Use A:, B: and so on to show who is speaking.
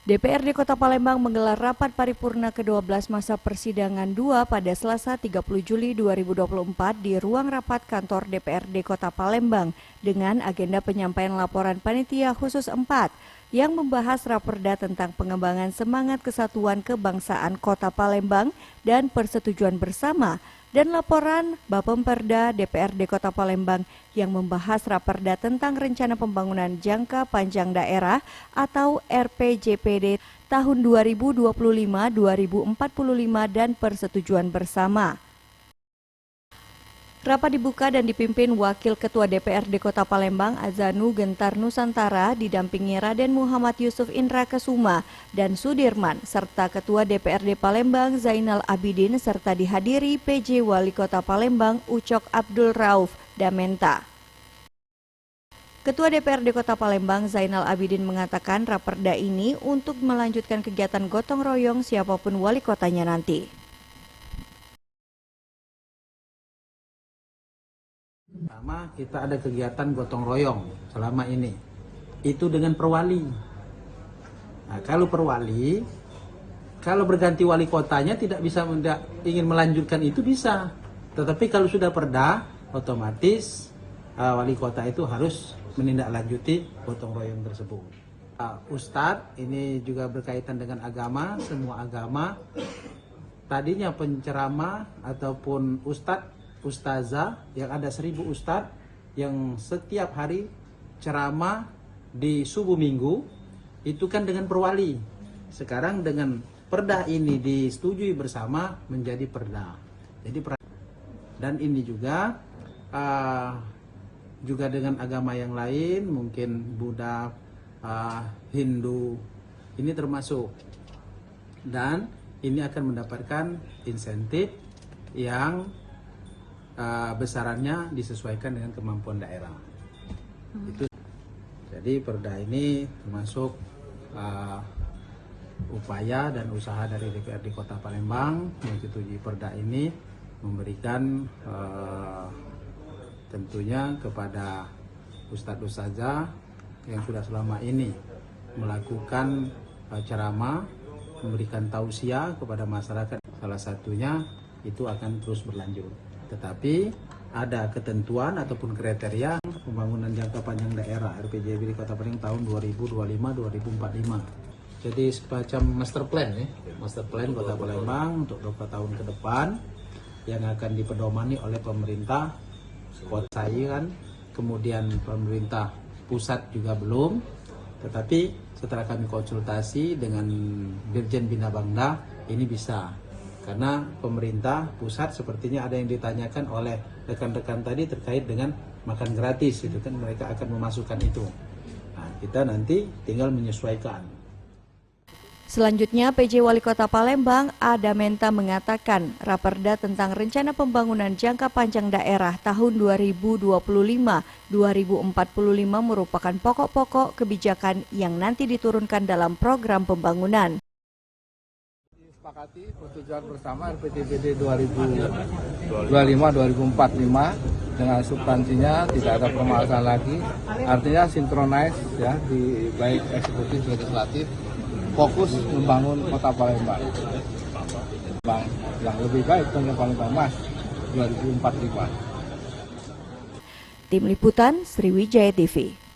A: DPRD Kota Palembang menggelar rapat paripurna ke-12 masa persidangan 2 pada Selasa 30 Juli 2024 di ruang rapat kantor DPRD Kota Palembang dengan agenda penyampaian laporan panitia khusus 4 yang membahas raperda tentang pengembangan semangat kesatuan kebangsaan Kota Palembang dan persetujuan bersama dan laporan Bapemperda DPRD Kota Palembang yang membahas raperda tentang rencana pembangunan jangka panjang daerah atau RPJPD tahun 2025-2045 dan persetujuan bersama. Rapat dibuka dan dipimpin Wakil Ketua DPRD Kota Palembang Azanu Gentar Nusantara didampingi Raden Muhammad Yusuf Indra Kesuma dan Sudirman serta Ketua DPRD Palembang Zainal Abidin serta dihadiri PJ Wali Kota Palembang Ucok Abdul Rauf Damenta. Ketua DPRD Kota Palembang Zainal Abidin mengatakan raperda ini untuk melanjutkan kegiatan gotong royong siapapun wali kotanya nanti.
B: Pertama, kita ada kegiatan gotong royong selama ini. Itu dengan perwali. Nah, kalau perwali, kalau berganti wali kotanya tidak bisa ingin melanjutkan itu bisa. Tetapi kalau sudah perda, otomatis wali kota itu harus menindaklanjuti gotong royong tersebut. Ustadz, ini juga berkaitan dengan agama, semua agama. Tadinya penceramah ataupun ustazah yang ada 1000 ustadz yang setiap hari ceramah di subuh minggu itu kan dengan perwali. Sekarang dengan perda ini disetujui bersama menjadi perda. Jadi dan ini juga dengan agama yang lain, mungkin Buddha, Hindu ini termasuk, dan ini akan mendapatkan insentif yang besarannya disesuaikan dengan kemampuan daerah. Itu jadi perda ini termasuk upaya dan usaha dari DPRD Kota Palembang menyetujui perda ini, memberikan tentunya kepada ustadz-ustazah yang sudah selama ini melakukan ceramah, memberikan tausiah kepada masyarakat. Salah satunya itu akan terus berlanjut. Tetapi ada ketentuan ataupun kriteria pembangunan jangka panjang daerah RPJPD Kota Palembang tahun 2025-2045. Jadi semacam master plan ya, master plan Kota Palembang untuk 20 tahun ke depan yang akan dipedomani oleh pemerintah kota kan, kemudian pemerintah pusat juga belum. Tetapi setelah kami konsultasi dengan Dirjen Bina Bangda ini bisa. Karena pemerintah pusat sepertinya ada yang ditanyakan oleh rekan-rekan tadi terkait dengan makan gratis, itu kan mereka akan memasukkan itu. Nah, kita nanti tinggal menyesuaikan.
A: Selanjutnya, PJ Wali Kota Palembang Damenta mengatakan raperda tentang rencana pembangunan jangka panjang daerah tahun 2025-2045 merupakan pokok-pokok kebijakan yang nanti diturunkan dalam program pembangunan.
C: Disepakati persetujuan bersama RPJPD 2025-2045 dengan substansinya tidak ada permasalahan lagi, artinya sinkronis ya di baik eksekutif legislatif, fokus membangun Kota Palembang yang lebih baik tentunya Palembang Mas 2045.
A: Tim Liputan Sriwijaya TV.